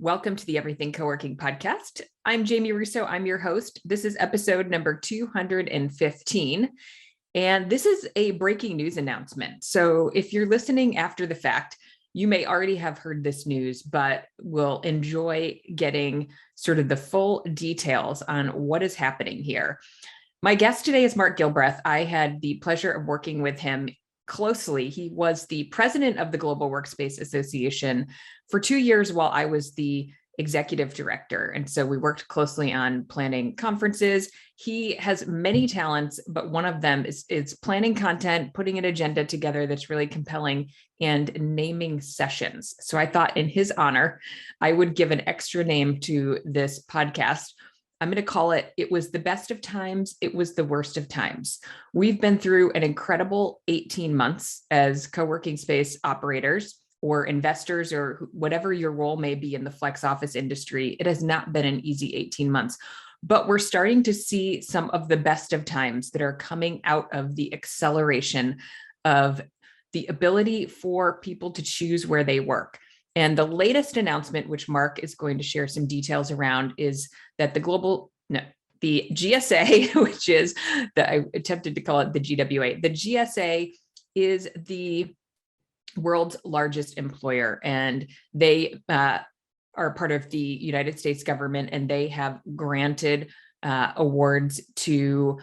Welcome to the Everything Co-working podcast. I'm Jamie Russo. I'm your host. This is episode number 215. And this is a breaking news announcement. So if you're listening after the fact, you may already have heard this news, but will enjoy getting sort of the full details on what is happening here. My guest today is Mark Gilbreath. I had the pleasure of working with him closely. He was the president of the Global Workspace Association for 2 years while I was the executive director. And so we worked closely on planning conferences. He has many talents, but one of them is planning content, putting an agenda together that's really compelling, and naming sessions. So I thought in his honor, I would give an extra name to this podcast. I'm going to call it was the best of times, it was the worst of times. We've been through an incredible 18 months as co-working space operators or investors or whatever your role may be in the flex office industry. It has not been an easy 18 months, but we're starting to see some of the best of times that are coming out of the acceleration of the ability for people to choose where they work. And the latest announcement, which Mark is going to share some details around, is that the GSA, which is I attempted to call it the GWA, the GSA is the world's largest employer, and they are part of the United States government, and they have granted awards to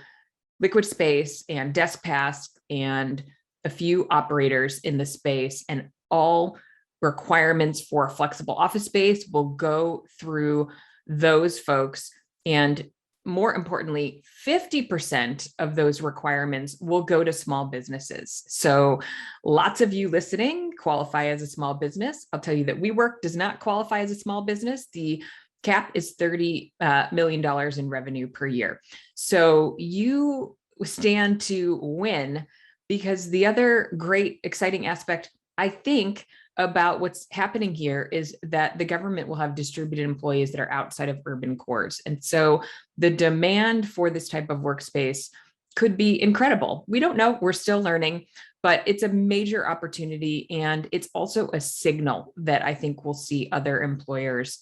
LiquidSpace and DeskPass and a few operators in the space, and all requirements for flexible office space will go through those folks. And more importantly, 50% of those requirements will go to small businesses. So lots of you listening qualify as a small business. I'll tell you that WeWork does not qualify as a small business. The cap is $30 million in revenue per year. So you stand to win, because the other great, exciting aspect, I think, about what's happening here is that the government will have distributed employees that are outside of urban cores. And so the demand for this type of workspace could be incredible. We don't know, we're still learning, but it's a major opportunity. And it's also a signal that I think we'll see other employers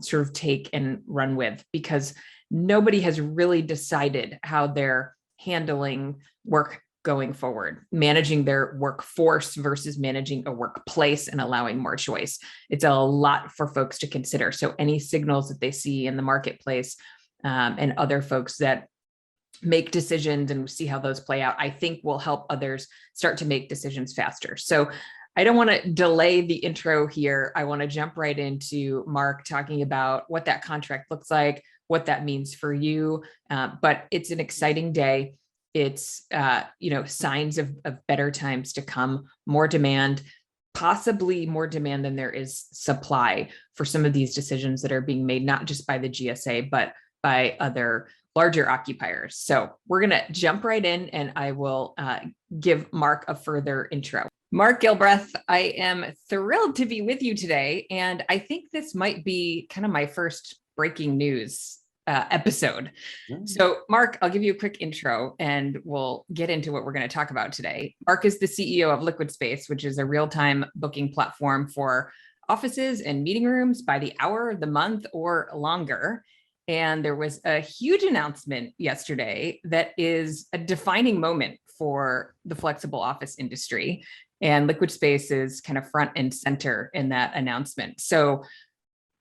sort of take and run with, because nobody has really decided how they're handling work going forward, managing their workforce versus managing a workplace and allowing more choice. It's a lot for folks to consider. So any signals that they see in the marketplace and other folks that make decisions and see how those play out, I think will help others start to make decisions faster. So I don't want to delay the intro here. I want to jump right into Mark talking about what that contract looks like, what that means for you. But it's an exciting day. It's, signs of better times to come, more demand, possibly more demand than there is supply for some of these decisions that are being made, not just by the GSA, but by other larger occupiers. So we're going to jump right in, and I will give Mark a further intro. Mark Gilbreath, I am thrilled to be with you today. And I think this might be kind of my first breaking news episode. So Mark, I'll give you a quick intro and we'll get into what we're going to talk about today. Mark is the CEO of LiquidSpace, which is a real-time booking platform for offices and meeting rooms by the hour, the month, or longer. And there was a huge announcement yesterday that is a defining moment for the flexible office industry. And LiquidSpace is kind of front and center in that announcement. So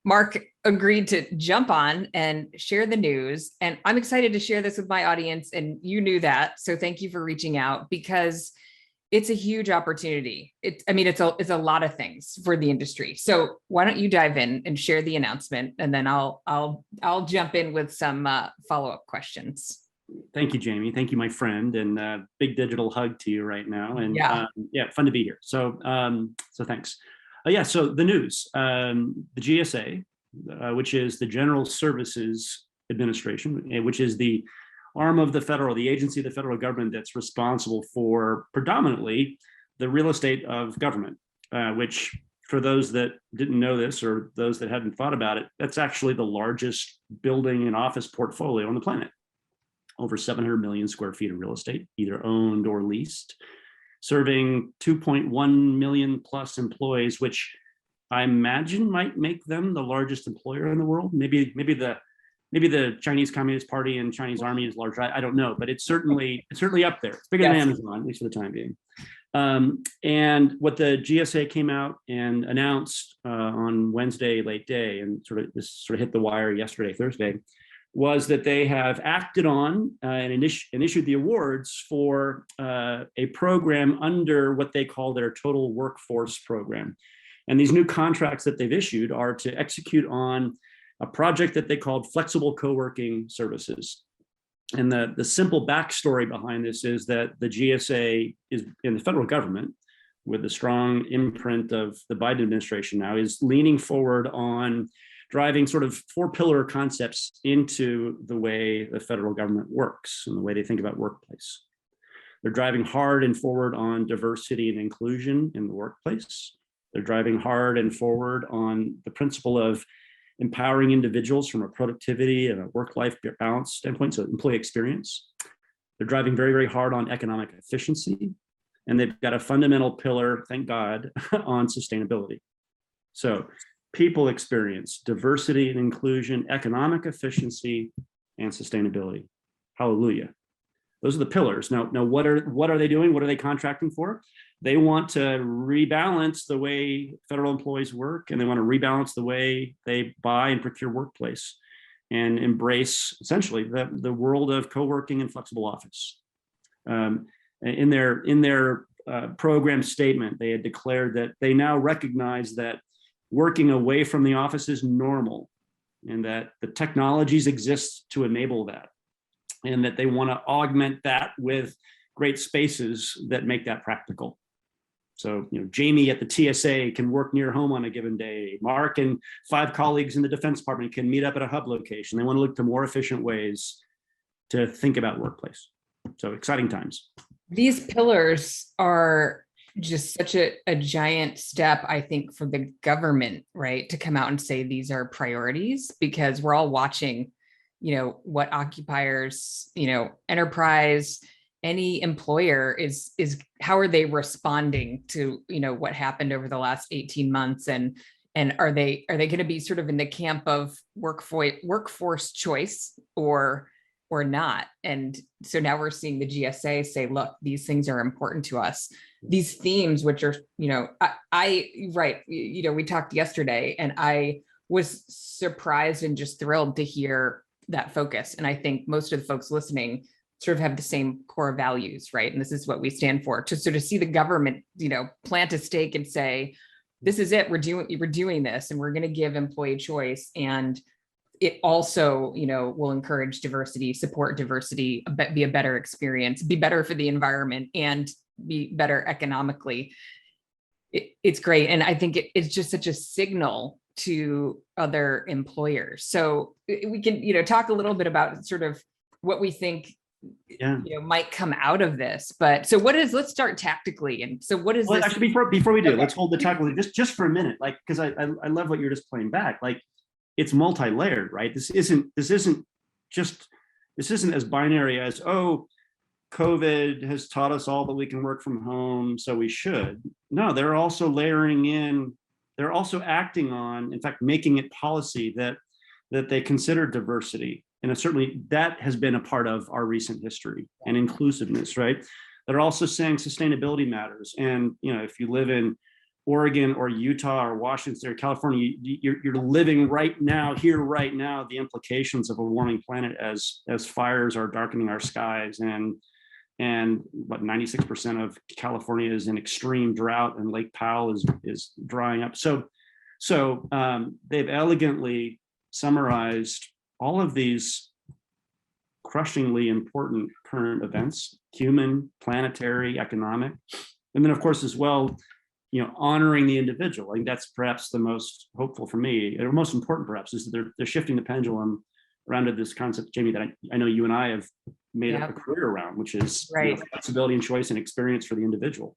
Mark agreed to jump on and share the news. And I'm excited to share this with my audience. And you knew that. So thank you for reaching out, because it's a huge opportunity. It's a lot of things for the industry. So why don't you dive in and share the announcement, and then I'll jump in with some follow-up questions. Thank you, Jamie. Thank you, my friend, and big digital hug to you right now. And fun to be here. So thanks. So the news, the GSA, which is the General Services Administration, which is the arm of the agency of the federal government that's responsible for predominantly the real estate of government, which, for those that didn't know this or those that hadn't thought about it, that's actually the largest building and office portfolio on the planet. Over 700 million square feet of real estate, either owned or leased, serving 2.1 million plus employees, which I imagine might make them the largest employer in the world. Maybe the Chinese Communist Party and Chinese Army is larger. I don't know, but it's certainly up there. It's bigger than Amazon, at least for the time being. And what the GSA came out and announced on Wednesday late day, and this hit the wire yesterday, Thursday, was that they have acted on and issued the awards for a program under what they call their Total Workforce Program. And these new contracts that they've issued are to execute on a project that they called Flexible Coworking Services. And the simple backstory behind this is that the GSA is in the federal government, with the strong imprint of the Biden administration now, is leaning forward on driving sort of 4-pillar concepts into the way the federal government works and the way they think about workplace. They're driving hard and forward on diversity and inclusion in the workplace. They're driving hard and forward on the principle of empowering individuals from a productivity and a work-life balance standpoint, so employee experience. They're driving very, very hard on economic efficiency, and they've got a fundamental pillar, thank God, on sustainability. So people experience, diversity and inclusion, economic efficiency, and sustainability. Hallelujah. Those are the pillars. Now what are they doing? What are they contracting for? They want to rebalance the way federal employees work, and they want to rebalance the way they buy and procure workplace, and embrace essentially the world of co-working and flexible office. In their program statement, they had declared that they now recognize that working away from the office is normal, and that the technologies exist to enable that, and that they want to augment that with great spaces that make that practical. So, Jamie at the TSA can work near home on a given day. Mark and 5 colleagues in the Defense Department can meet up at a hub location. They want to look to more efficient ways to think about workplace. So exciting times. These pillars are just such a giant step, I think, for the government, right, to come out and say these are priorities, because we're all watching, what occupiers, enterprise, any employer is how are they responding to, what happened over the last 18 months, and are they going to be sort of in the camp of workforce choice or not? And so now we're seeing the GSA say, look, these things are important to us. These themes, which are, we talked yesterday, and I was surprised and just thrilled to hear that focus. And I think most of the folks listening sort of have the same core values, right? And this is what we stand for. To see the government, plant a stake and say, this is it, we're doing this, and we're going to give employee choice. And it also, will encourage diversity, support diversity, be a better experience, be better for the environment, and be better economically. It's great. And I think it's just such a signal to other employers. So we can, talk a little bit about sort of what we think might come out of this. But so let's start tactically. And so what is this? Actually, before we do, let's hold the tactically just for a minute, because I love what you're just playing back. It's multi-layered, right? This isn't as binary as, oh, COVID has taught us all that we can work from home, so we should. No, they're also layering in, they're also acting on, in fact, making it policy that they consider diversity. And certainly that has been a part of our recent history, and inclusiveness, right? They're also saying sustainability matters. And, if you live in Oregon or Utah or Washington or California, you're living right now, the implications of a warming planet as fires are darkening our skies, and what 96% of California is in extreme drought, and Lake Powell is drying up. So they've elegantly summarized all of these crushingly important current events: human, planetary, economic, and then of course as well, honoring the individual. I think that's perhaps the most hopeful for me, or most important perhaps, is that they're shifting the pendulum around to this concept, Jamie, that I know you and I have made up a career around, which is flexibility and choice and experience for the individual.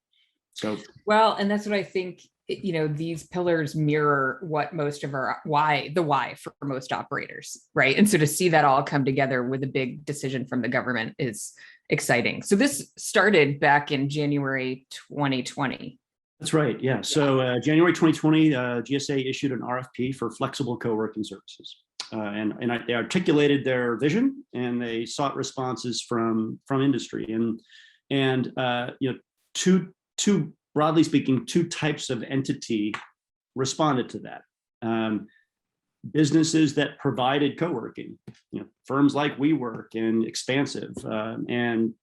So well, and that's what I think. These pillars mirror what most of the why for most operators, right? And so to see that all come together with a big decision from the government is exciting. So this started back in January 2020. That's right. Yeah. So January 2020, GSA issued an RFP for flexible co-working services. They articulated their vision and they sought responses from industry and two broadly speaking, two types of entity responded to that. Businesses that provided co-working, firms like WeWork and Expansive, and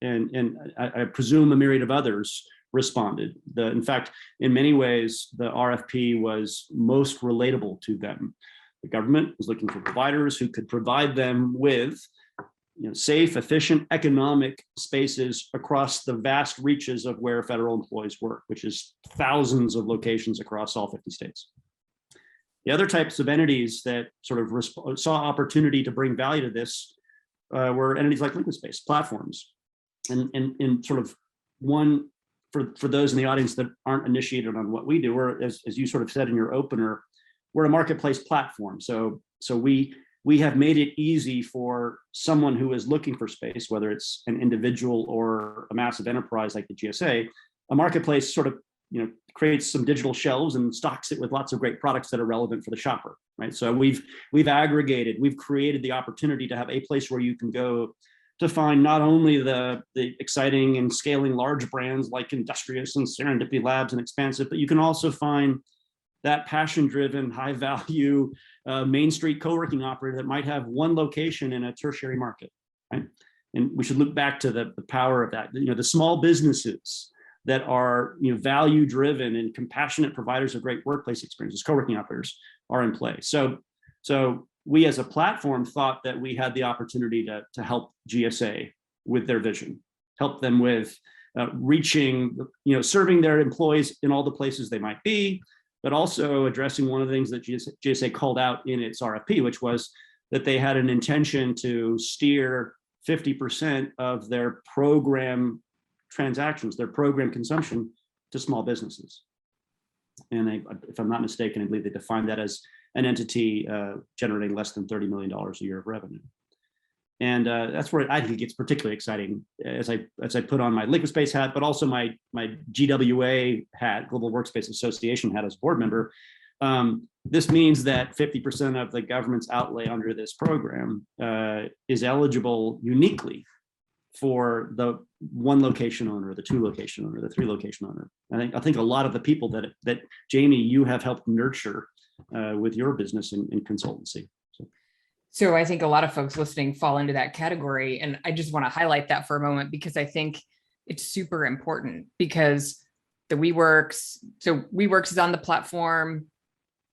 I presume a myriad of others responded. In fact, in many ways, the RFP was most relatable to them. The government was looking for providers who could provide them with safe, efficient, economic spaces across the vast reaches of where federal employees work, which is thousands of locations across all 50 states. The other types of entities that sort of saw opportunity to bring value to this were entities like LiquidSpace platforms. And sort of one, for those in the audience that aren't initiated on what we do, we're, as you sort of said in your opener, we're a marketplace platform. So we have made it easy for someone who is looking for space, whether it's an individual or a massive enterprise like the GSA, a marketplace sort of creates some digital shelves and stocks it with lots of great products that are relevant for the shopper, right? So we've aggregated, we've created the opportunity to have a place where you can go to find not only the exciting and scaling large brands like Industrious and Serendipity Labs and Expansive, but you can also find that passion-driven, high-value Main Street co-working operator that might have one location in a tertiary market, right? And we should look back to the power of that. The small businesses that are value-driven and compassionate providers of great workplace experiences, co-working operators, are in play. So we as a platform thought that we had the opportunity to help GSA with their vision, help them with reaching, serving their employees in all the places they might be, but also addressing one of the things that GSA called out in its RFP, which was that they had an intention to steer 50% of their program transactions, their program consumption, to small businesses. And if I'm not mistaken, I believe they defined that as an entity generating less than $30 million a year of revenue. And that's where I think it gets particularly exciting as I put on my LiquidSpace hat, but also my GWA hat, Global Workspace Association hat as board member. This means that 50% of the government's outlay under this program is eligible uniquely for the one location owner, the two location owner, the three location owner. I think a lot of the people that Jamie, you have helped nurture with your business and consultancy. So I think a lot of folks listening fall into that category. And I just want to highlight that for a moment, because I think it's super important, because the WeWorks is on the platform,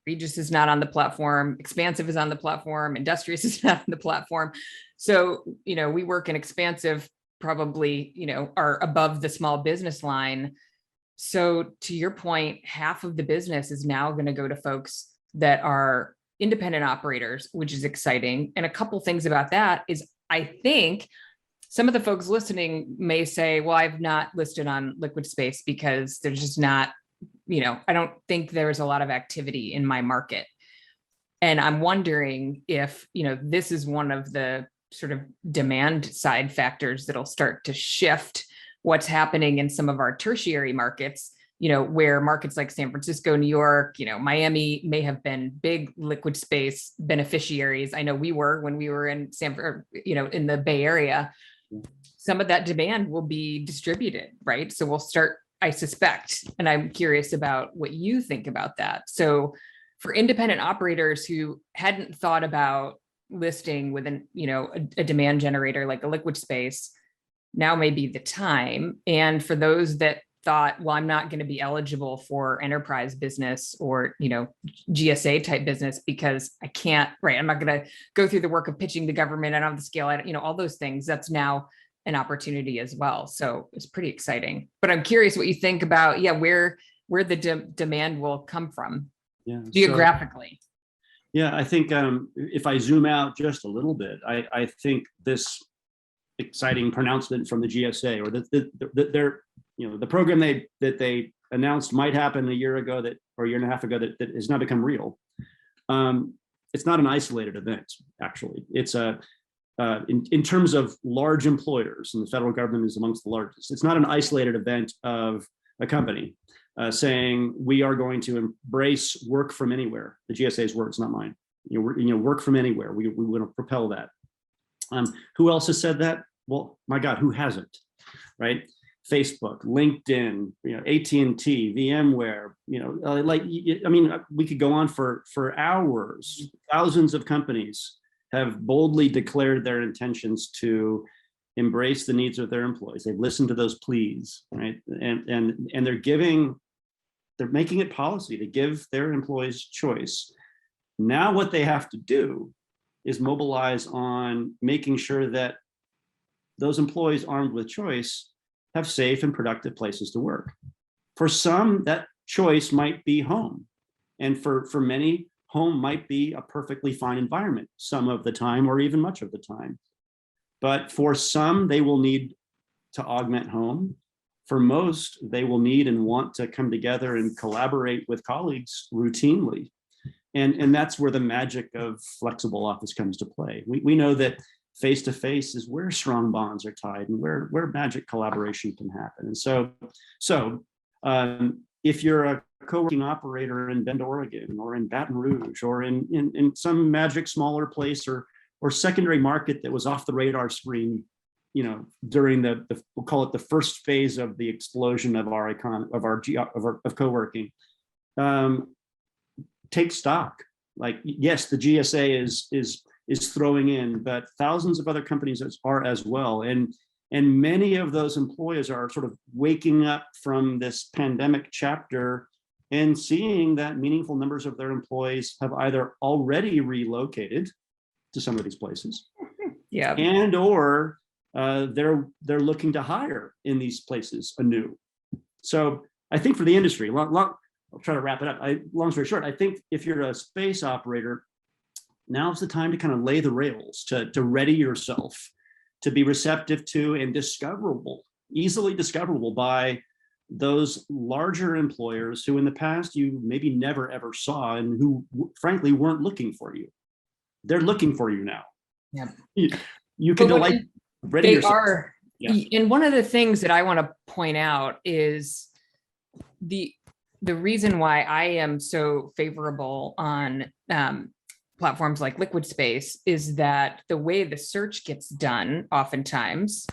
Regis is not on the platform, Expansive is on the platform, Industrious is not on the platform. So, WeWork and Expansive probably, are above the small business line. So to your point, half of the business is now going to go to folks that are independent operators, which is exciting. And a couple things about that is, I think some of the folks listening may say, well, I've not listed on LiquidSpace because there's just not, I don't think there's a lot of activity in my market. And I'm wondering if, this is one of the sort of demand side factors that'll start to shift what's happening in some of our tertiary markets, where markets like San Francisco, New York, Miami may have been big LiquidSpace beneficiaries. I know we were when we were in in the Bay Area. Some of that demand will be distributed, right? So we'll start, I suspect, and I'm curious about what you think about that. So for independent operators who hadn't thought about listing with a demand generator like a LiquidSpace, now may be the time. And for those that thought, well, I'm not going to be eligible for enterprise business or, GSA type business because I can't, right? I'm not going to go through the work of pitching the government. I don't have the scale, all those things. That's now an opportunity as well. So it's pretty exciting, but I'm curious what you think about, where the demand will come from geographically. I think if I zoom out just a little bit, I think this exciting pronouncement from the GSA, or the program that they announced might happen a year ago or a year and a half ago that has now become real. It's not an isolated event, actually. It's in terms of large employers, and the federal government is amongst the largest. It's not an isolated event of a company. saying we are going to embrace work from anywhere. The GSA's words, not mine. Work from anywhere. We want to propel that. Who else has said that? Well, my God, who hasn't, right? Facebook, LinkedIn, AT&T, VMware, we could go on for hours. Thousands of companies have boldly declared their intentions to embrace the needs of their employees. They've listened to those pleas, right? And they're making it policy to give their employees choice. Now what they have to do is mobilize on making sure that those employees armed with choice have safe and productive places to work. For some, that choice might be home. And for many, home might be a perfectly fine environment some of the time or even much of the time. But for some, they will need to augment home. For most, they will need and want to come together and collaborate with colleagues routinely. And that's where the magic of flexible office comes to play. We know that face-to-face is where strong bonds are tied and where magic collaboration can happen. And so if you're a co-working operator in Bend, Oregon, or in Baton Rouge, or in some magic smaller place or secondary market that was off the radar screen, during we'll call it the first phase of the explosion of of co-working, take stock. Like, yes, the GSA is throwing in, but thousands of other companies are as well. And many of those employers are sort of waking up from this pandemic chapter and seeing that meaningful numbers of their employees have either already relocated to some of these places, and or they're looking to hire in these places anew. So I think for the industry, I'll try to wrap it up. Long story short, I think if you're a space operator, now's the time to kind of lay the rails, to ready yourself, to be receptive to and easily discoverable by those larger employers who in the past you maybe never ever saw and who frankly weren't looking for you. They're looking for you now. Yeah. You can ready they yourself. Are. Yeah. And one of the things that I want to point out is the reason why I am so favorable on platforms like LiquidSpace is that the way the search gets done oftentimes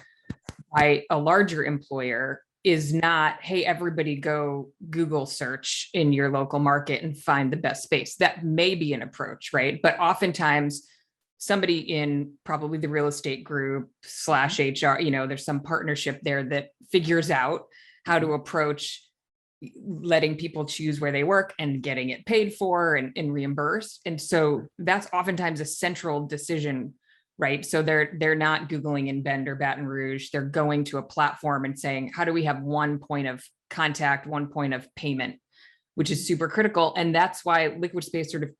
by a larger employer is not, hey, everybody go Google search in your local market and find the best space. That may be an approach, right? But oftentimes somebody in probably the real estate group / HR, there's some partnership there that figures out how to approach letting people choose where they work and getting it paid for and reimbursed. And so that's oftentimes a central decision, right? So they're not Googling in Bend or Baton Rouge. They're going to a platform and saying, how do we have one point of contact, one point of payment, which is super critical. And that's why LiquidSpace sort of,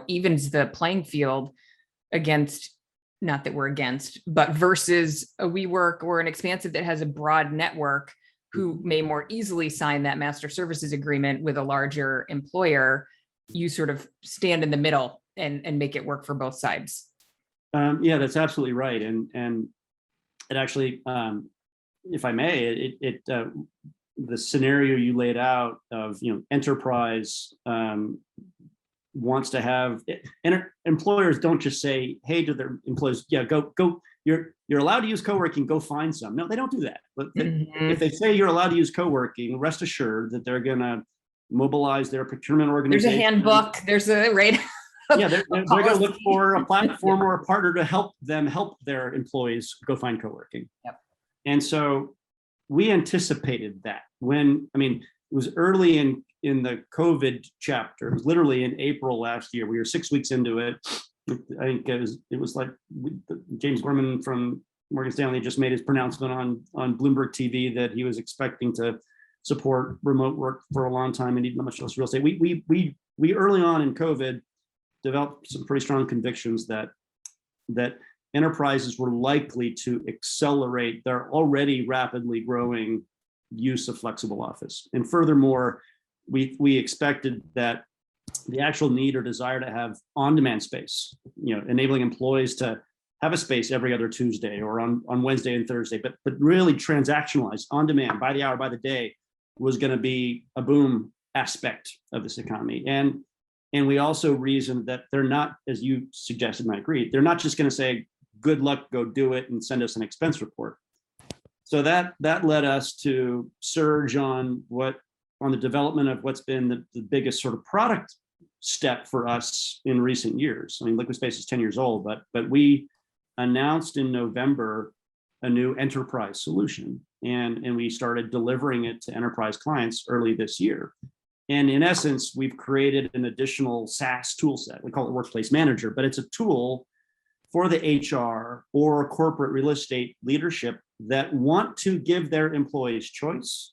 evens the playing field against, not that we're against, but versus a WeWork or an Expansive that has a broad network who may more easily sign that master services agreement with a larger employer. You sort of stand in the middle and make it work for both sides. Yeah, that's absolutely right. And it actually, if I may, the scenario you laid out of, enterprise wants to have, and employers don't just say, hey, to their employees, yeah, go, you're allowed to use co-working, go find some. No, they don't do that. But if they say you're allowed to use co-working, rest assured that they're going to mobilize their procurement organization. There's a handbook, there's a right. Yeah, they're going to look for a platform or a partner to help their employees go find co-working. Yep. And so we anticipated that it was early in the COVID chapter. It was literally in April last year. We were 6 weeks into it. I think it was like James Gorman from Morgan Stanley just made his pronouncement on Bloomberg TV that he was expecting to support remote work for a long time and need much less real estate. We early on in COVID developed some pretty strong convictions that enterprises were likely to accelerate their already rapidly growing use of flexible office. And furthermore, we expected that the actual need or desire to have on-demand space, enabling employees to have a space every other Tuesday or on Wednesday and Thursday, but really transactionalized, on demand, by the hour, by the day, was going to be a boom aspect of this economy. And we also reasoned that they're not, as you suggested, and I agree, they're not just going to say, good luck, go do it, and send us an expense report. So that led us to surge on the development of what's been the biggest sort of product step for us in recent years. I mean, LiquidSpace is 10 years old, but we announced in November a new enterprise solution, and we started delivering it to enterprise clients early this year. And in essence, we've created an additional SaaS tool set. We call it Workplace Manager, but it's a tool for the HR or corporate real estate leadership that want to give their employees choice,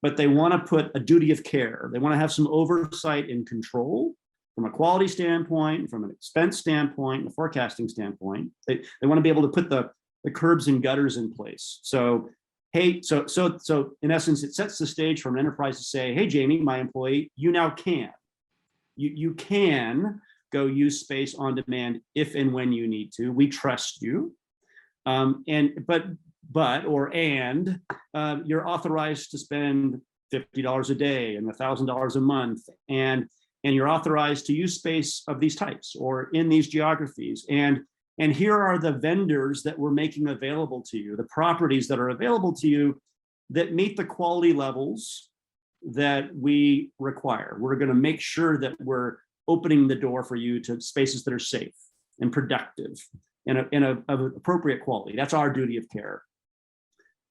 but they want to put a duty of care. They want to have some oversight and control from a quality standpoint, from an expense standpoint, a forecasting standpoint. They want to be able to put the curbs and gutters in place. So, hey, so in essence, it sets the stage for an enterprise to say, hey, Jamie, my employee, you now can. You can go use space on demand if and when you need to. We trust you. You're authorized to spend $50 a day and $1,000 a month, and you're authorized to use space of these types or in these geographies. And here are the vendors that we're making available to you, the properties that are available to you that meet the quality levels that we require. We're going to make sure that we're opening the door for you to spaces that are safe and productive and of appropriate quality. That's our duty of care.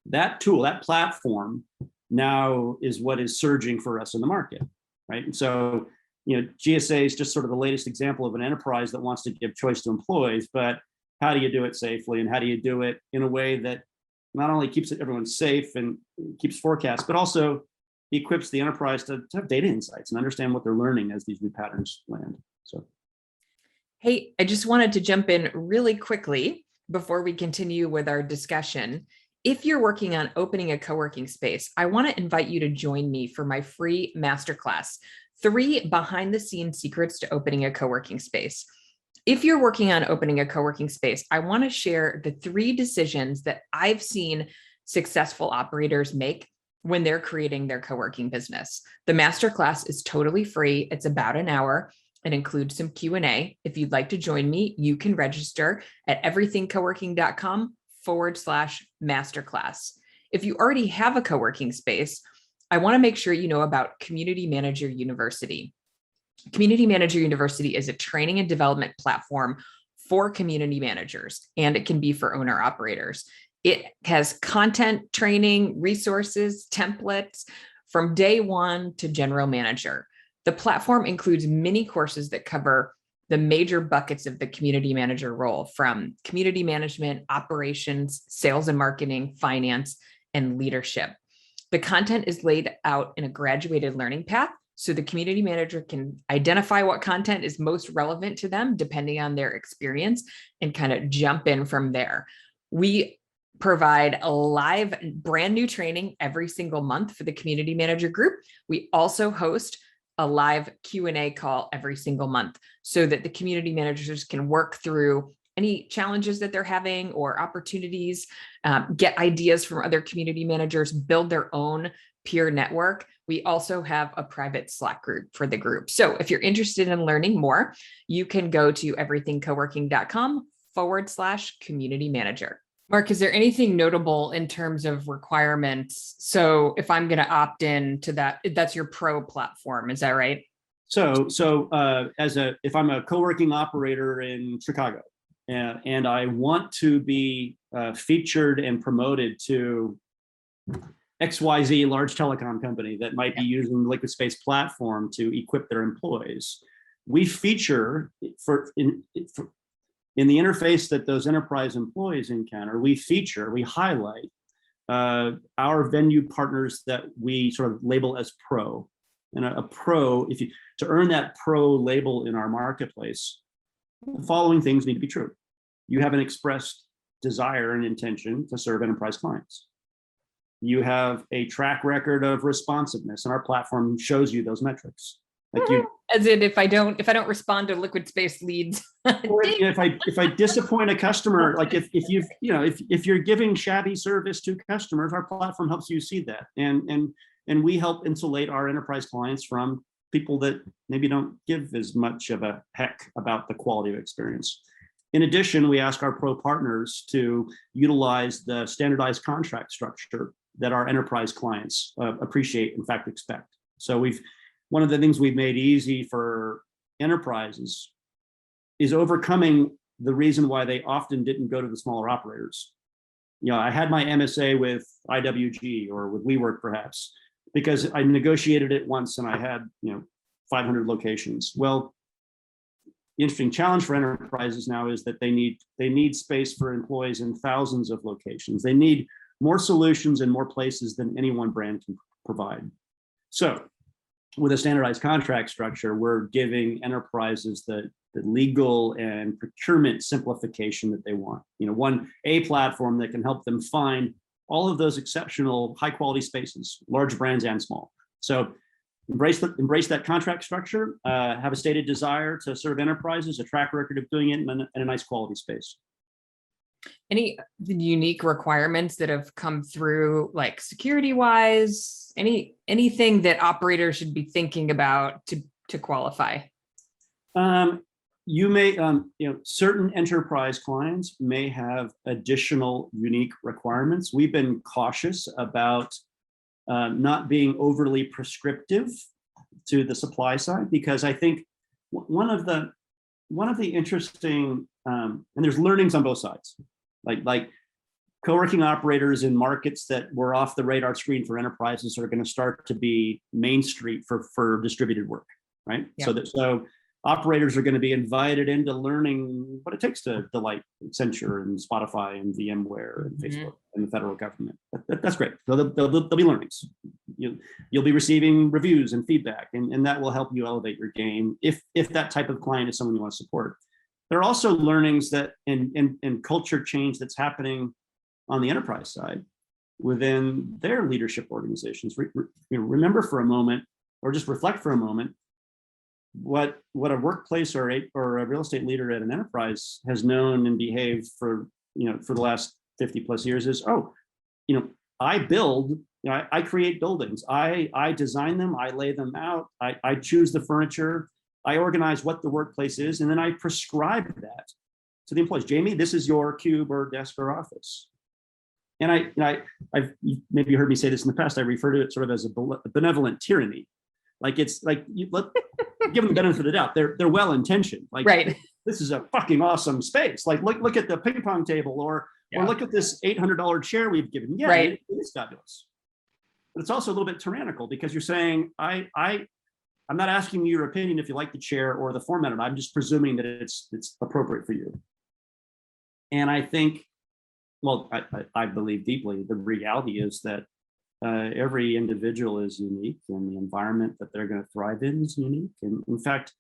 That tool, that platform now is what is surging for us in the market, right? And so, GSA is just sort of the latest example of an enterprise that wants to give choice to employees, but how do you do it safely, and how do you do it in a way that not only keeps everyone safe and keeps forecasts, but also equips the enterprise to have data insights and understand what they're learning as these new patterns land. So, hey, I just wanted to jump in really quickly before we continue with our discussion. If you're working on opening a co-working space, I want to invite you to join me for my free masterclass, 3 behind-the-scenes secrets to opening a co-working space. If you're working on opening a co-working space, I want to share the 3 decisions that I've seen successful operators make when they're creating their co-working business. The masterclass is totally free. It's about an hour. It includes some Q&A. If you'd like to join me, you can register at everythingcoworking.com/masterclass. If you already have a co-working space, I want to make sure you know about Community Manager University. Community Manager University is a training and development platform for community managers, and it can be for owner operators. It has content, training, resources, templates from day one to general manager. The platform includes mini courses that cover the major buckets of the community manager role, from community management, operations, sales and marketing, finance, and leadership. The content is laid out in a graduated learning path, so the community manager can identify what content is most relevant to them depending on their experience and kind of jump in from there. We provide a live brand new training every single month for the community manager group. We also host a live Q&A call every single month so that the community managers can work through any challenges that they're having or opportunities, get ideas from other community managers, build their own peer network. We also have a private Slack group for the group. So if you're interested in learning more, you can go to everythingcoworking.com/community manager. Mark, is there anything notable in terms of requirements? So if I'm going to opt in to that, that's your pro platform, is that right? So if I'm a co-working operator in Chicago, and I want to be featured and promoted to XYZ large telecom company that might be using the LiquidSpace platform to equip their employees, we feature in the interface that those enterprise employees encounter, we highlight our venue partners that we sort of label as pro. And a pro, to earn that pro label in our marketplace, the following things need to be true. You have an expressed desire and intention to serve enterprise clients. You have a track record of responsiveness, and our platform shows you those metrics. Like as in, if I don't respond to LiquidSpace leads, or if I disappoint a customer, like if you're giving shabby service to customers, our platform helps you see that, and and we help insulate our enterprise clients from people that maybe don't give as much of a heck about the quality of experience. In addition, we ask our pro partners to utilize the standardized contract structure that our enterprise clients appreciate, in fact, expect. So one of the things we've made easy for enterprises is overcoming the reason why they often didn't go to the smaller operators. I had my MSA with IWG or with WeWork perhaps, because I negotiated it once and I had 500 locations. Well, the interesting challenge for enterprises now is that they need space for employees in thousands of locations. They need more solutions in more places than any one brand can provide. So with a standardized contract structure, we're giving enterprises the legal and procurement simplification that they want. A platform that can help them find all of those exceptional high quality spaces, large brands and small. So embrace that contract structure, have a stated desire to serve enterprises, a track record of doing it in a nice quality space. Any unique requirements that have come through, like security wise, anything that operators should be thinking about to qualify? You may, certain enterprise clients may have additional unique requirements. We've been cautious about not being overly prescriptive to the supply side, because I think one of the interesting, and there's learnings on both sides, like co-working operators in markets that were off the radar screen for enterprises are going to start to be Main Street for distributed work, right? Yeah. So operators are going to be invited into learning what it takes to delight Accenture and Spotify and VMware and Facebook and the federal government. That's great. There'll be learnings. You'll be receiving reviews and feedback, and that will help you elevate your game if that type of client is someone you want to support. There are also learnings that in culture change that's happening on the enterprise side within their leadership organizations. Remember for a moment, or just reflect for a moment, what a workplace or a real estate leader at an enterprise has known and behaved for the last 50 plus years is, I build, I create buildings, I design them, I lay them out, I choose the furniture, I organize what the workplace is, and then I prescribe that to the employees. Jamie, this is your cube or desk or office. And I've maybe heard me say this in the past. I refer to it sort of as a benevolent tyranny. Like it's like give them the benefit of the doubt. They're well intentioned. Like, right. This is a fucking awesome space. Like look at the ping pong table, or look at this $800 chair we've given. Yeah, right. It is fabulous. But it's also a little bit tyrannical, because you're saying I'm not asking you your opinion if you like the chair or the format of it. I'm just presuming that it's appropriate for you. And I think, well, I believe deeply the reality is that every individual is unique, and the environment that they're going to thrive in is unique. And in fact,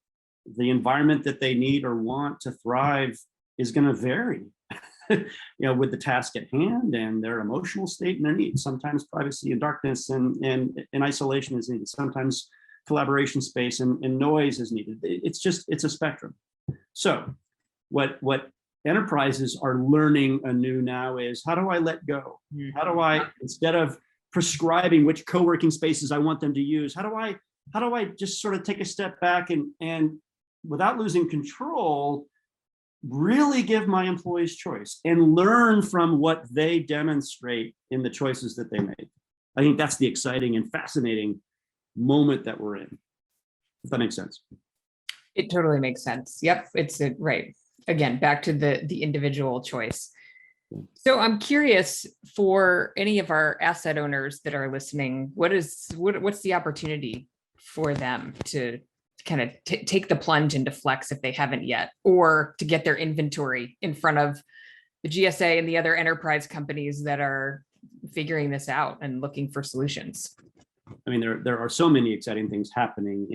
the environment that they need or want to thrive is going to vary, with the task at hand and their emotional state and their needs. Sometimes privacy and darkness and isolation is needed. Sometimes collaboration space and noise is needed. It's a spectrum. So what enterprises are learning anew now is, how do I let go? How do I, instead of prescribing which co-working spaces I want them to use, how do I just sort of take a step back and without losing control, really give my employees choice and learn from what they demonstrate in the choices that they make? I think that's the exciting and fascinating moment that we're in, if that makes sense. It totally makes sense. Yep, right. Again, back to the individual choice. So I'm curious, for any of our asset owners that are listening, what's the opportunity for them to kind of take the plunge into Flex if they haven't yet, or to get their inventory in front of the GSA and the other enterprise companies that are figuring this out and looking for solutions? I mean, there are so many exciting things happening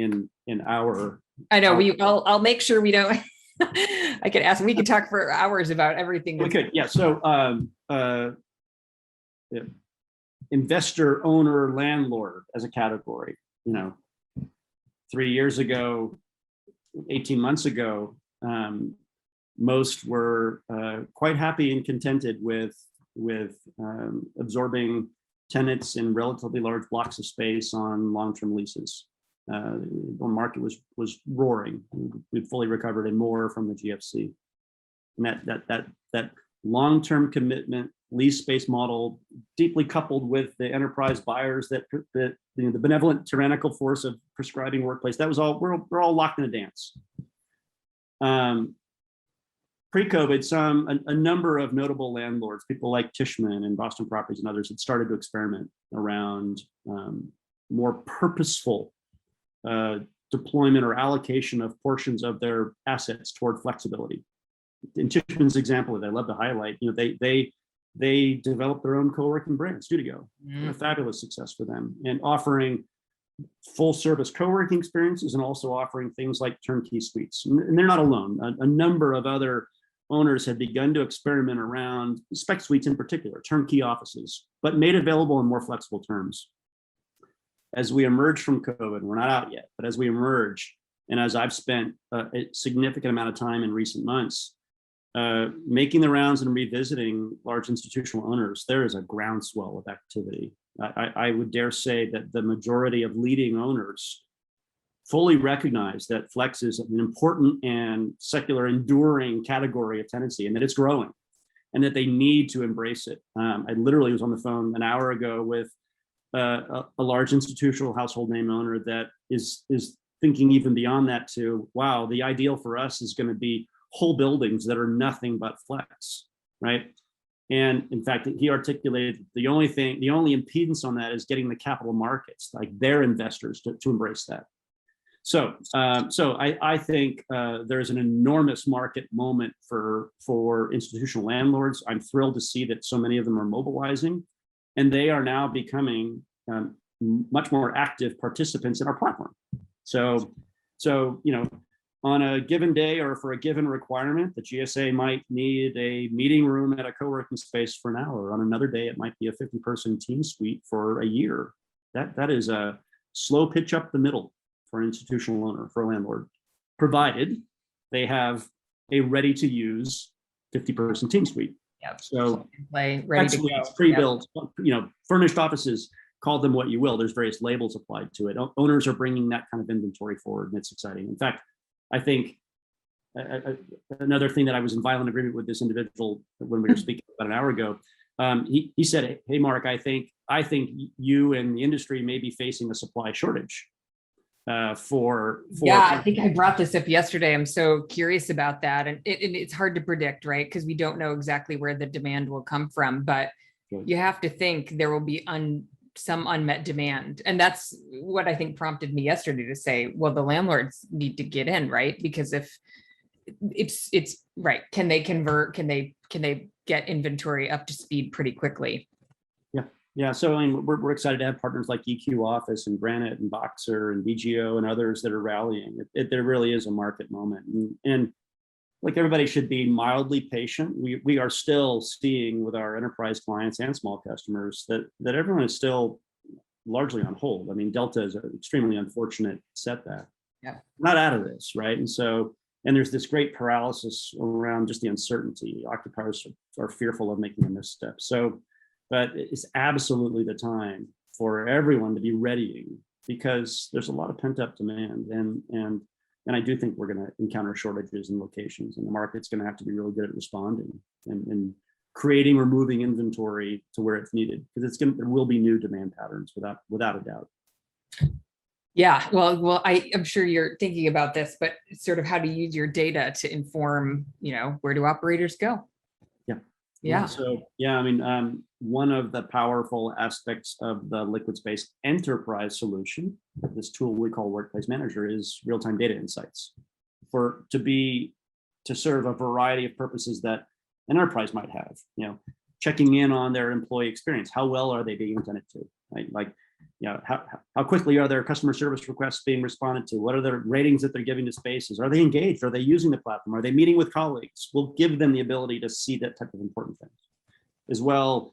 in our. I know I'll make sure we don't. I could ask. We could talk for hours about everything. We could, yeah. So, investor, owner, landlord as a category. 3 years ago, 18 months ago, most were quite happy and contented with absorbing tenants in relatively large blocks of space on long-term leases. The market was roaring. We'd fully recovered and more from the GFC. And that long-term commitment lease space model, deeply coupled with the enterprise buyers that the benevolent tyrannical force of prescribing workplace, that was all, we're all locked in a dance. Pre-COVID, a number of notable landlords, people like Tishman and Boston Properties and others, had started to experiment around more purposeful deployment or allocation of portions of their assets toward flexibility. In Tishman's example that I love to highlight, they developed their own co-working brand, Studio, a fabulous success for them, and offering full service co-working experiences and also offering things like turnkey suites. And they're not alone. A number of other owners have begun to experiment around spec suites in particular, turnkey offices, but made available in more flexible terms. As we emerge from COVID, we're not out yet, but as we emerge, and as I've spent a significant amount of time in recent months, making the rounds and revisiting large institutional owners, there is a groundswell of activity. I would dare say that the majority of leading owners fully recognize that flex is an important and secular enduring category of tenancy, and that it's growing, and that they need to embrace it. I literally was on the phone an hour ago with a large institutional household name owner that is thinking even beyond that to, wow, the ideal for us is going to be whole buildings that are nothing but flex, right? And in fact, he articulated the only impedance on that is getting the capital markets, like their investors, to embrace that. So I think there's an enormous market moment for institutional landlords. I'm thrilled to see that so many of them are mobilizing, and they are now becoming much more active participants in our platform. So on a given day or for a given requirement, the GSA might need a meeting room at a co-working space for an hour. On another day, it might be a 50-person team suite for a year. That is a slow pitch up the middle for an institutional owner, for a landlord, provided they have a ready-to-use 50-person team suite. Yep. So ready to go. Pre-built, furnished offices, call them what you will. There's various labels applied to it. Owners are bringing that kind of inventory forward, and it's exciting. In fact, I think another thing that I was in violent agreement with this individual when we were speaking about an hour ago, he said, "Hey, Mark, I think you and the industry may be facing a supply shortage." Yeah, I think I brought this up yesterday. I'm so curious about that, and it's hard to predict, right? Because we don't know exactly where the demand will come from, but you have to think there will be some unmet demand. And that's what I think prompted me yesterday to say, well, the landlords need to get in, right? Because if it's right, can they convert, can they get inventory up to speed pretty quickly? Yeah. So I mean, we're excited to have partners like EQ Office and Granite and Boxer and BGO and others that are rallying. There really is a market moment, and like everybody should be mildly patient. We are still seeing with our enterprise clients and small customers that everyone is still largely on hold. I mean, Delta is an extremely unfortunate setback. Yeah. Not out of this, right? And there's this great paralysis around just the uncertainty. Occupiers are fearful of making a misstep. But it's absolutely the time for everyone to be readying, because there's a lot of pent-up demand, and I do think we're going to encounter shortages in locations, and the market's going to have to be really good at responding and creating or moving inventory to where it's needed, because there will be new demand patterns without a doubt. Yeah, well, I'm sure you're thinking about this, but sort of how to use your data to inform, where do operators go? Yeah. So I mean, one of the powerful aspects of the LiquidSpace enterprise solution, this tool we call Workplace Manager, is real-time data insights to serve a variety of purposes that an enterprise might have. Checking in on their employee experience. How well are they being attended to? Right? Like, how quickly are their customer service requests being responded to? What are the ratings that they're giving to spaces? Are they engaged? Are they using the platform? Are they meeting with colleagues? We'll give them the ability to see that type of important things. As well,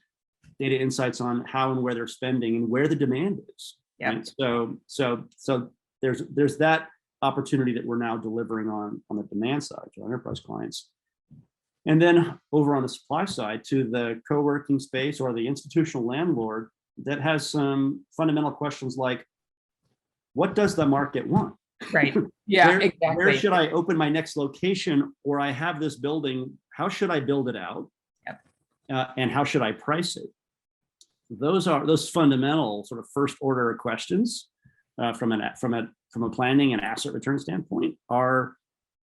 data insights on how and where they're spending and where the demand is. Yeah. Right? So there's that opportunity that we're now delivering on the demand side to our enterprise clients. And then over on the supply side, to the co-working space or the institutional landlord, that has some fundamental questions like, what does the market want? Right. Yeah, exactly. Where should I open my next location, or I have this building, how should I build it out? Yep. And how should I price it? Those fundamental sort of first order questions from a planning and asset return standpoint are,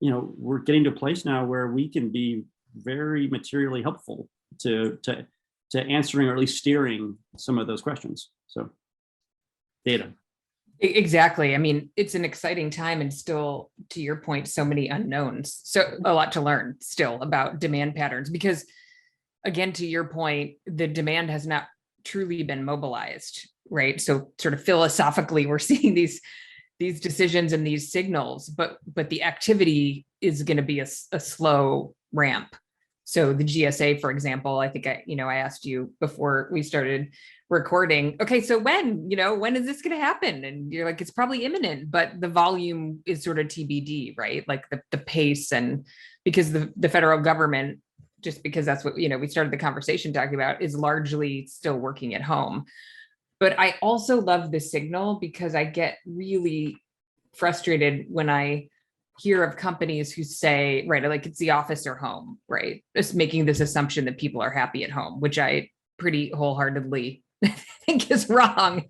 we're getting to a place now where we can be very materially helpful to answering or at least steering some of those questions. So data. Exactly. I mean, it's an exciting time, and still, to your point, so many unknowns. So a lot to learn still about demand patterns, because again, to your point, the demand has not truly been mobilized, right? So sort of philosophically, we're seeing these decisions and these signals, but the activity is going to be a slow ramp. So the GSA, for example, I think I asked you before we started recording, okay, so when is this going to happen? And you're like, it's probably imminent, but the volume is sort of TBD, right? Like the pace, and because the federal government, just because that's what, we started the conversation talking about, is largely still working at home. But I also love the signal, because I get really frustrated when I hear of companies who say, right, like it's the office or home, right? Just making this assumption that people are happy at home, which I pretty wholeheartedly think is wrong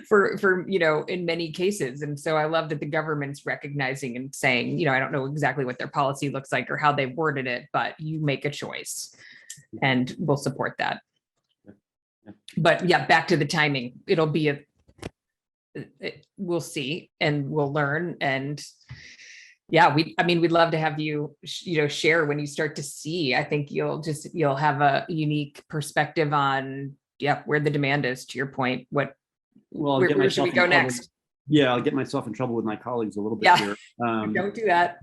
for in many cases. And so I love that the government's recognizing and saying, I don't know exactly what their policy looks like or how they've worded it, but you make a choice, and we'll support that. But yeah, back to the timing, it'll be we'll see and we'll learn. And yeah, we'd love to have you, share when you start to see. I think you'll have a unique perspective on, where the demand is, to your point. Where should we go next? Yeah, I'll get myself in trouble with my colleagues a little bit here. Don't do that.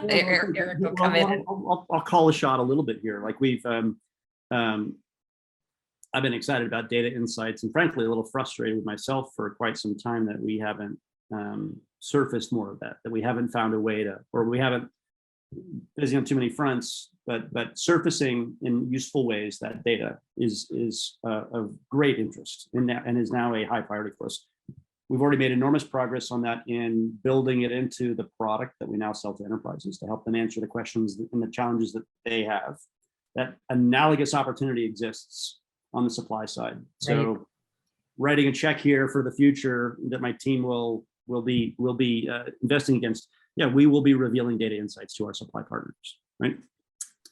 Eric will come in. I'll call a shot a little bit here. Like I've been excited about data insights, and frankly, a little frustrated with myself for quite some time that we haven't surfaced more of that we haven't found a way to, or we haven't, busy on too many fronts, but surfacing in useful ways that data is of great interest in that, and is now a high priority for us. We've already made enormous progress on that in building it into the product that we now sell to enterprises to help them answer the questions and the challenges that they have. That analogous opportunity exists on the supply side. So writing a check here for the future that my team will be investing against. Yeah, we will be revealing data insights to our supply partners, right?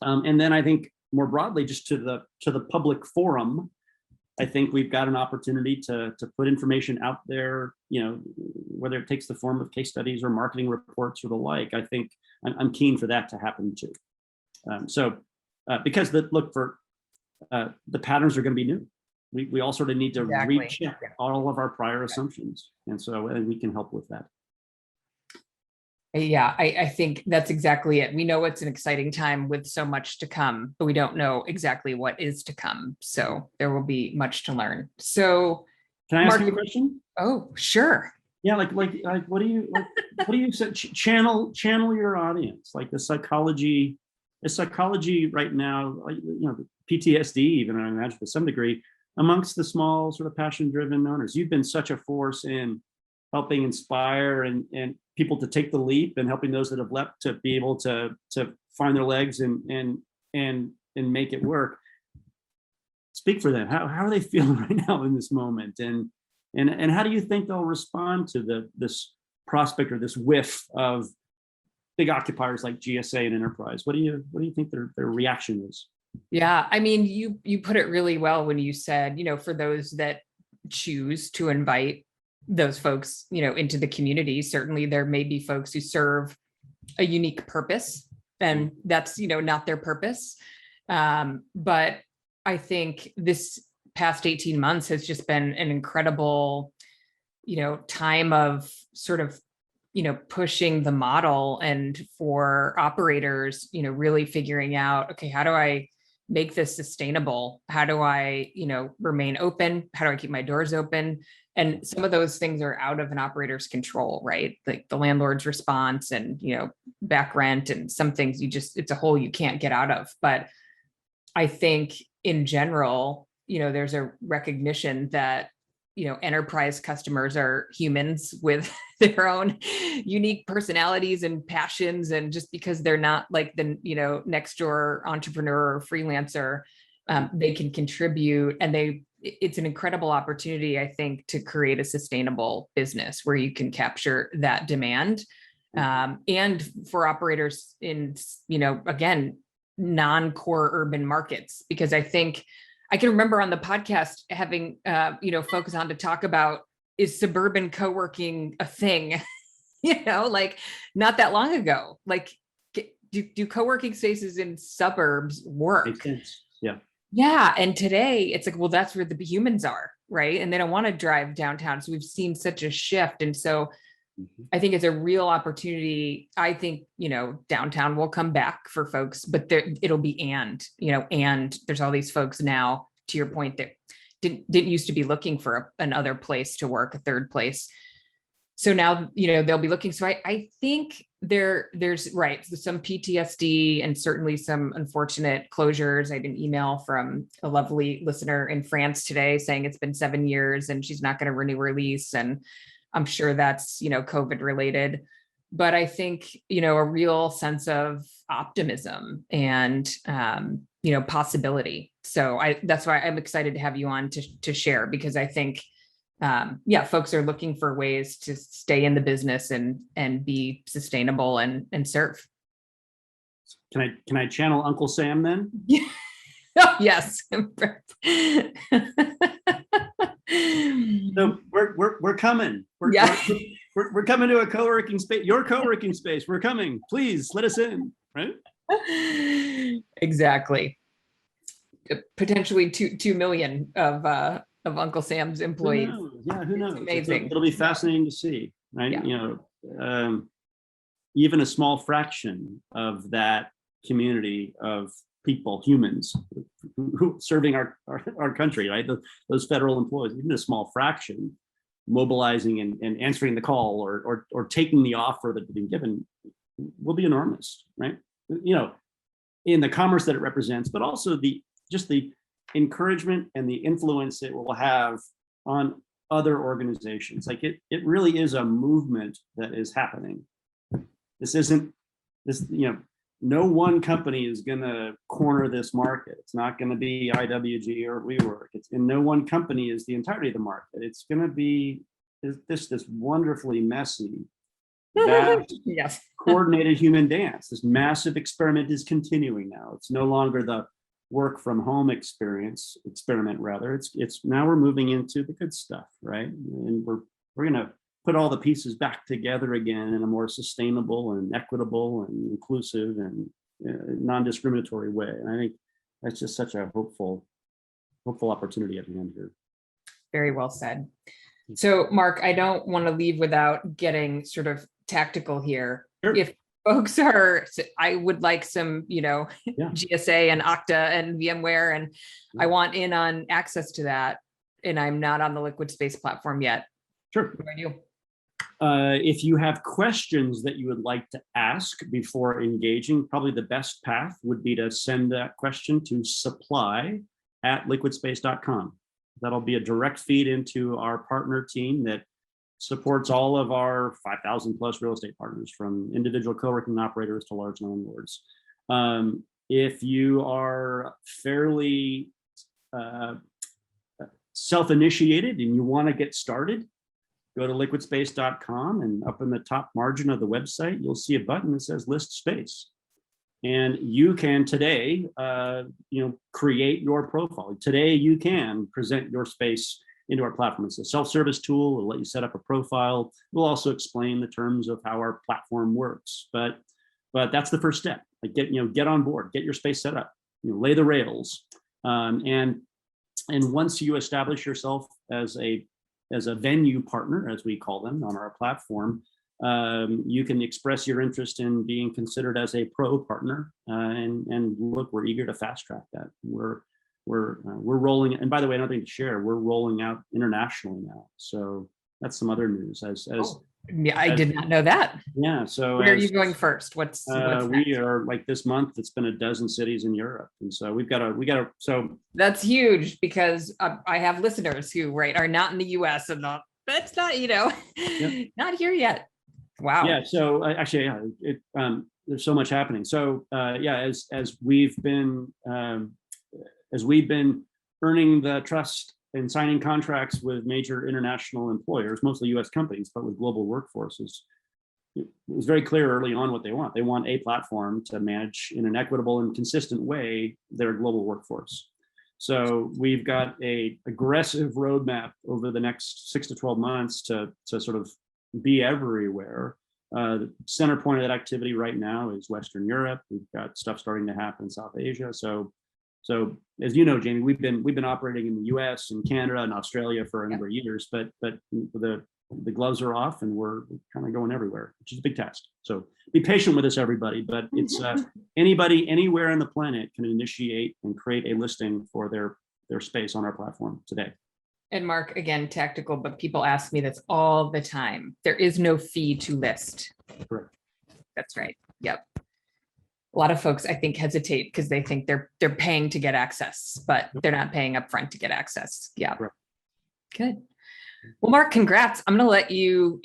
And then I think more broadly, just to the public forum, I think we've got an opportunity to put information out there, whether it takes the form of case studies or marketing reports or the like. I think I'm keen for that to happen too. Because the patterns are going to be new. We all sort of need to recheck all of our prior assumptions, and we can help with that. Yeah, I think that's exactly it. We know it's an exciting time with so much to come, but we don't know exactly what is to come. So there will be much to learn. So can I ask you a question? Oh, sure. Yeah, like what do you say? Channel your audience, like the psychology right now, PTSD even, I imagine to some degree, amongst the small sort of passion-driven owners. You've been such a force in helping inspire and people to take the leap, and helping those that have leapt to be able to find their legs and make it work. Speak for them. How are they feeling right now in this moment? And how do you think they'll respond to this prospect or this whiff of big occupiers like GSA and Enterprise? What do you think their reaction is? Yeah, I mean, you put it really well when you said, for those that choose to invite those folks, into the community, certainly there may be folks who serve a unique purpose, and that's, not their purpose. But I think this past 18 months has just been an incredible, time of sort of, pushing the model, and for operators, really figuring out, okay, how do I make this sustainable? How do I, remain open? How do I keep my doors open? And some of those things are out of an operator's control, right? Like the landlord's response and, back rent, and some things it's a hole you can't get out of. But I think in general, there's a recognition that enterprise customers are humans with their own unique personalities and passions. And just because they're not like the, next door entrepreneur or freelancer, they can contribute, and it's an incredible opportunity, I think, to create a sustainable business where you can capture that demand. And for operators in, again, non-core urban markets, because I think I can remember on the podcast having, folks on to talk about, is suburban co-working a thing? Like not that long ago, like do co-working spaces in suburbs work? Makes sense. Yeah. Yeah. And today it's like, well, that's where the humans are, right? And they don't want to drive downtown. So we've seen such a shift. And so I think it's a real opportunity. I think, downtown will come back for folks, but it'll be, and there's all these folks now, to your point, that didn't used to be looking for another place to work, a third place. So now, they'll be looking. So I think there's some PTSD and certainly some unfortunate closures. I had an email from a lovely listener in France today saying it's been 7 years and she's not going to renew her lease. And I'm sure that's, COVID related, but I think, a real sense of optimism and, possibility. So that's why I'm excited to have you on to share, because I think, folks are looking for ways to stay in the business and be sustainable and serve. Can I channel Uncle Sam then? Oh, yes. So we're coming. We're coming to a co-working space. Your co-working space. We're coming. Please let us in. Right. Exactly. Potentially 2 million of Uncle Sam's employees. Who knows? Yeah, who knows? Amazing. It'll be fascinating to see. Right. Yeah. Even a small fraction of that community of people, humans, who serving our country, right? Those federal employees, even a small fraction, mobilizing and answering the call or taking the offer that's been given, will be enormous, right? In the commerce that it represents, but also the encouragement and the influence it will have on other organizations. Like it really is a movement that is happening. No one company is going to corner this market. It's not going to be IWG or WeWork. And no one company is the entirety of the market. It's going to be this wonderfully messy, vast, yes. coordinated human dance. This massive experiment is continuing now. It's no longer the work from home experiment rather. It's now we're moving into the good stuff, right? And we're going to put all the pieces back together again in a more sustainable and equitable and inclusive and non-discriminatory way. And I think that's just such a hopeful opportunity at hand here. Very well said. So Mark, I don't want to leave without getting sort of tactical here. Sure. If folks I would like some, GSA and Okta and VMware, and I want in on access to that, and I'm not on the LiquidSpace platform yet. Sure. What do I do? If you have questions that you would like to ask before engaging, probably the best path would be to send that question to supply@liquidspace.com. That'll be a direct feed into our partner team that supports all of our 5,000 plus real estate partners, from individual co-working operators to large landlords. If you are fairly self-initiated and you want to get started, go to liquidspace.com, and up in the top margin of the website, you'll see a button that says list space. And you can today, create your profile. Today, you can present your space into our platform. It's a self-service tool. It'll let you set up a profile. We'll also explain the terms of how our platform works. But that's the first step. Like get on board, get your space set up, lay the rails. And once you establish yourself as a venue partner, as we call them on our platform, you can express your interest in being considered as a pro partner. And look, we're eager to fast track that. We're rolling, and by the way, another thing to share, we're rolling out internationally now. So that's some other news. As Yeah, I did not know that. Yeah. So where are you going first? What's next? We are, like, this month, it's been a dozen cities in Europe. And so so that's huge, because I have listeners who are not in the US and that's not, Yep. not here yet. Wow. Yeah. So actually, yeah, there's so much happening. So yeah, as we've been earning the trust and signing contracts with major international employers, mostly US companies, but with global workforces, it was very clear early on what they want. They want a platform to manage in an equitable and consistent way their global workforce. So we've got a aggressive roadmap over the next 6 to 12 months to sort of be everywhere. The center point of that activity right now is Western Europe. We've got stuff starting to happen in South Asia. So as you know, Jamie, we've been operating in the US and Canada and Australia for a number of years, but the gloves are off and we're kind of going everywhere, which is a big task. So be patient with us, everybody, but it's anybody anywhere on the planet can initiate and create a listing for their space on our platform today. And Mark, again, tactical, but people ask me this all the time. There is no fee to list. Correct. That's right. Yep. A lot of folks, I think, hesitate because they think they're paying to get access, but they're not paying upfront to get access. Yeah. Correct. Good. Well, Mark, congrats. I'm going to let you,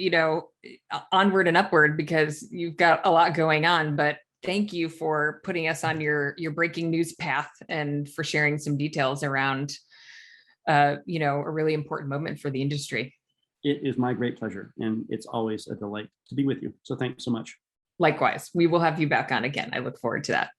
onward and upward, because you've got a lot going on, but thank you for putting us on your breaking news path and for sharing some details around, a really important moment for the industry. It is my great pleasure, and it's always a delight to be with you. So thanks so much. Likewise, we will have you back on again. I look forward to that.